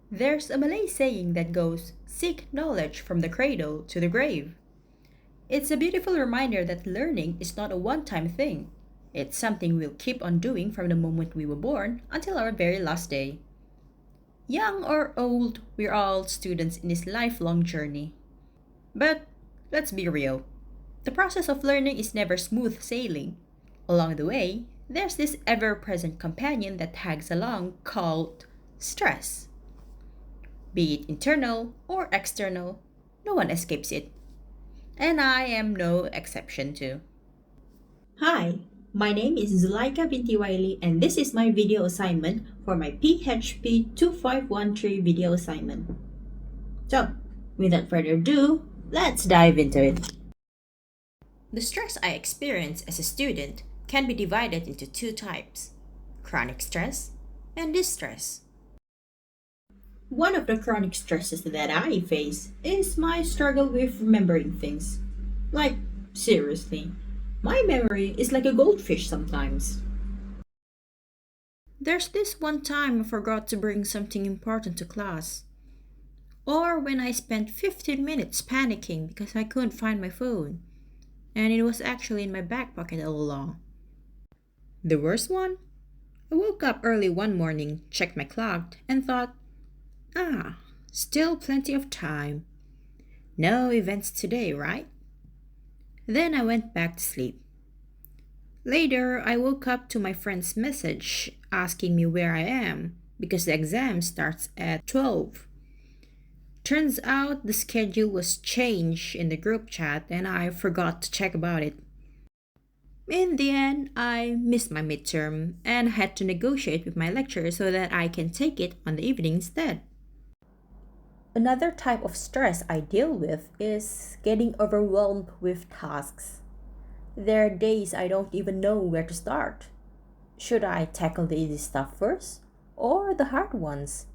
There's a Malay saying that goes, seek knowledge from the cradle to the grave. It's a beautiful reminder that learning is not a one time thing. It's something we'll keep on doing from the moment we were born until our very last day. Young or old, we're all students in this lifelong journey. But let's be real. The process of learning is never smooth sailing. Along the way, there's this ever present companion that tags along called stress. Be it internal or external, no one escapes it. And I am no exception too. Hi, my name is Zulaikha binti Waily and this is my video assignment for my PHP 2513 video assignment. So, without further ado, let's dive into it. The stress I experience as a student can be divided into two types: chronic stress and distress. One of the chronic stresses that I face is my struggle with remembering things. Like, seriously, my memory is like a goldfish sometimes. There's this one time I forgot to bring something important to class. Or when I spent 15 minutes panicking because I couldn't find my phone, and it was actually in my back pocket all along. The worst one? I woke up early one morning, checked my clock, and thought, still plenty of time. No events today, right? Then I went back to sleep. Later, I woke up to my friend's message asking me where I am because the exam starts at 12. Turns out the schedule was changed in the group chat and I forgot to check about it. In the end, I missed my midterm and had to negotiate with my lecturer so that I can take it on the evening instead. Another type of stress I deal with is getting overwhelmed with tasks. There are days I don't even know where to start. Should I tackle the easy stuff first or the hard ones?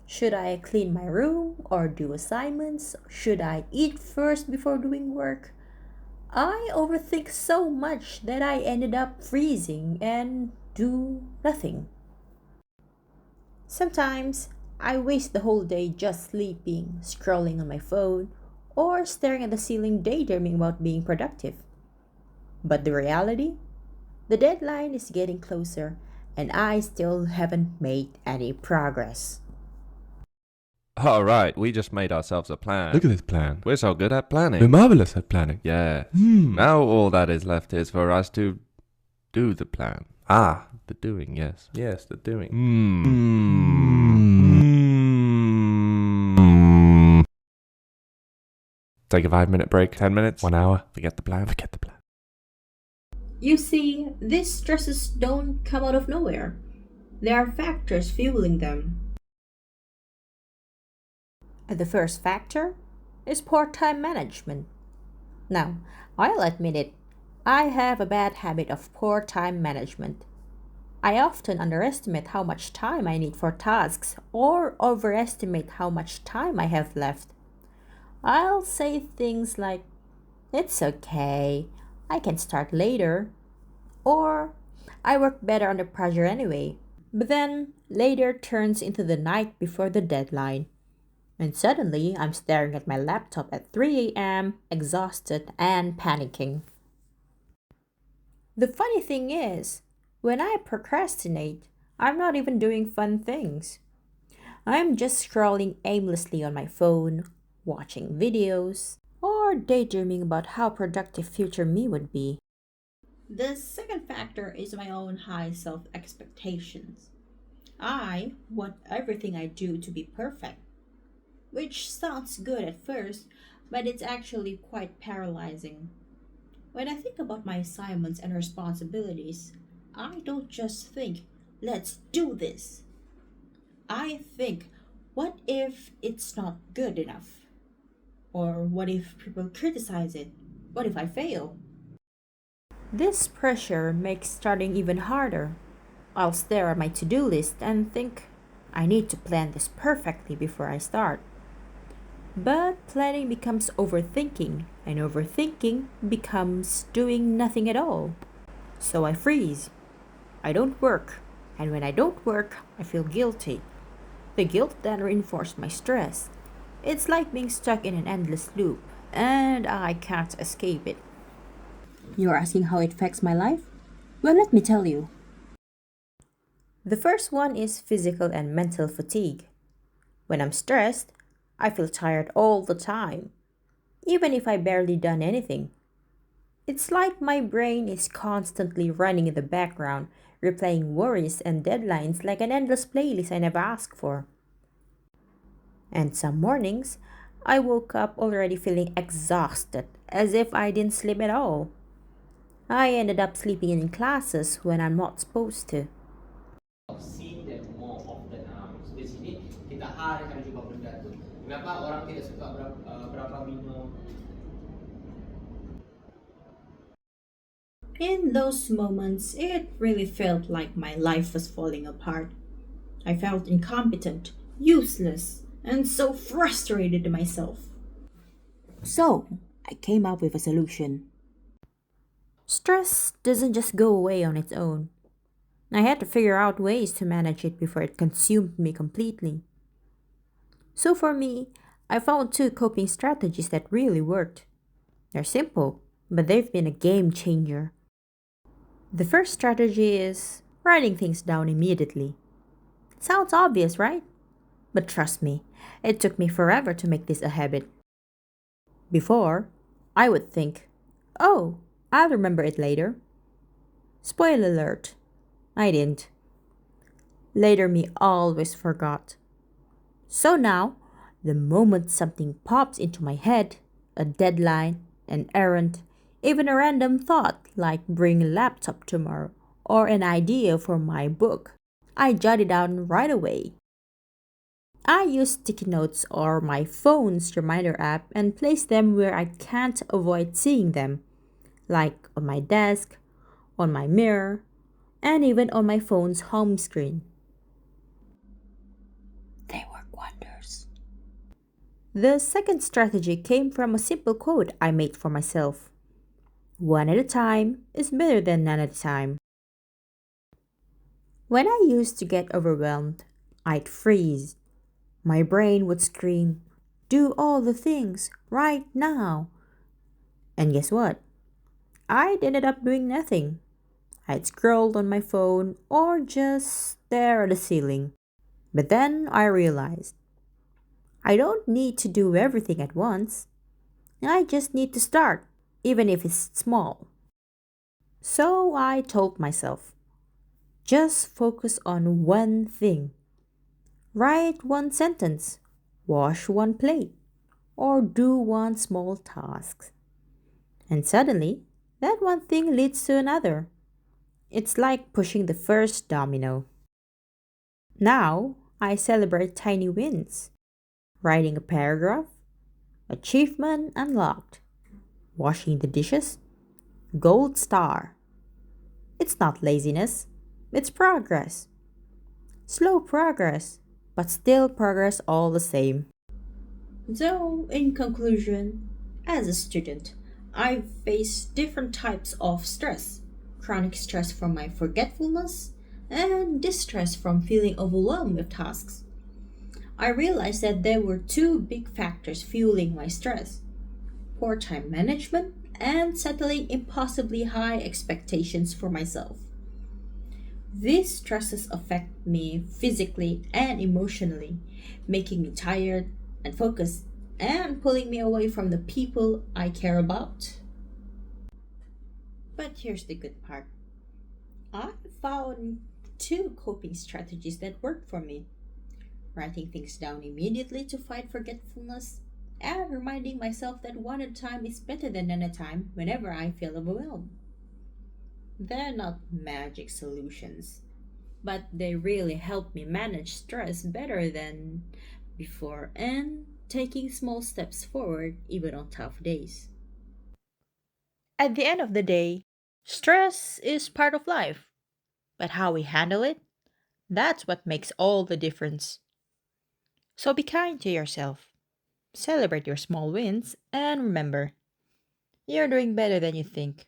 Should I clean my room or do assignments? Should I eat first before doing work? I overthink so much that I ended up freezing and do nothing. Sometimes I waste the whole day just sleeping, scrolling on my phone, or staring at the ceiling daydreaming about being productive. But the reality? The deadline is getting closer, and I still haven't made any progress. All right, we just made ourselves a plan. Look at this plan. We're so good at planning. We're marvelous at planning. Yeah. Hmm. Now all that is left is for us to do the plan. Ah, the doing, yes. Yes, the doing. Take a 5-minute break, 10 minutes. 1 hour. Forget the plan. Forget the plan. You see, these stresses don't come out of nowhere. There are factors fueling them. The first factor is poor time management. Now, I'll admit it, I have a bad habit of poor time management. I often underestimate how much time I need for tasks or overestimate how much time I have left. I'll say things like, it's okay, I can start later, or I work better under pressure anyway. But then later turns into the night before the deadline. And suddenly, I'm staring at my laptop at 3 a.m., exhausted and panicking. The funny thing is, when I procrastinate, I'm not even doing fun things. I'm just scrolling aimlessly on my phone, watching videos, or daydreaming about how productive future me would be. The second factor is my own high self expectations. I want everything I do to be perfect, which sounds good at first, but it's actually quite paralyzing. When I think about my assignments and responsibilities, I don't just think, let's do this. I think, what if it's not good enough? Or what if people criticize it? What if I fail? This pressure makes starting even harder. I'll stare at my to-do list and think, I need to plan this perfectly before I start. But planning becomes overthinking, and overthinking becomes doing nothing at all. So I freeze. I don't work, and when I don't work, I feel guilty. The guilt then reinforced my stress. It's like being stuck in an endless loop, and I can't escape it. You're asking how it affects my life? Well, let me tell you. The first one is physical and mental fatigue. When I'm stressed, I feel tired all the time, even if I barely done anything. It's like my brain is constantly running in the background, replaying worries and deadlines like an endless playlist I never asked for. And some mornings, I woke up already feeling exhausted, as if I didn't sleep at all. I ended up sleeping in classes when I'm not supposed to. Of seeing them more often. Di sini kita hari kan juga benda tuh. Kenapa orang tidak suka berapa minum. In those moments, it really felt like my life was falling apart. I felt incompetent, useless, and so frustrated at myself. So, I came up with a solution. Stress doesn't just go away on its own. I had to figure out ways to manage it before it consumed me completely. So for me, I found two coping strategies that really worked. They're simple, but they've been a game changer. The first strategy is writing things down immediately. Sounds obvious, right? But trust me, it took me forever to make this a habit. Before, I would think, oh, I'll remember it later. Spoiler alert, I didn't. Later me always forgot. So now, the moment something pops into my head, a deadline, an errand, even a random thought like bring a laptop tomorrow or an idea for my book, I jot it down right away. I use sticky notes or my phone's reminder app and place them where I can't avoid seeing them, like on my desk, on my mirror, and even on my phone's home screen. They work wonders. The second strategy came from a simple quote I made for myself. One at a time is better than none at a time. When I used to get overwhelmed, I'd freeze. My brain would scream, do all the things right now. And guess what? I'd ended up doing nothing. I'd scroll on my phone or just stare at the ceiling. But then I realized I don't need to do everything at once. I just need to start, even if it's small. So I told myself, just focus on one thing. Write one sentence, wash one plate, or do one small task. And suddenly, that one thing leads to another. It's like pushing the first domino. Now, I celebrate tiny wins. Writing a paragraph, achievement unlocked. Washing the dishes, gold star. It's not laziness, it's progress. Slow progress, but still progress all the same. So, in conclusion, as a student, I've faced different types of stress: chronic stress from my forgetfulness, and distress from feeling overwhelmed with tasks. I realized that there were two big factors fueling my stress: poor time management and settling impossibly high expectations for myself. These stresses affect me physically and emotionally, making me tired and focused and pulling me away from the people I care about. But here's the good part: I found two coping strategies that work for me: writing things down immediately to fight forgetfulness, and reminding myself that one at a time is better than none at a time whenever I feel overwhelmed. They're not magic solutions, but they really help me manage stress better than before and taking small steps forward even on tough days. At the end of the day, stress is part of life, but how we handle it, that's what makes all the difference. So be kind to yourself, celebrate your small wins, and remember, you're doing better than you think.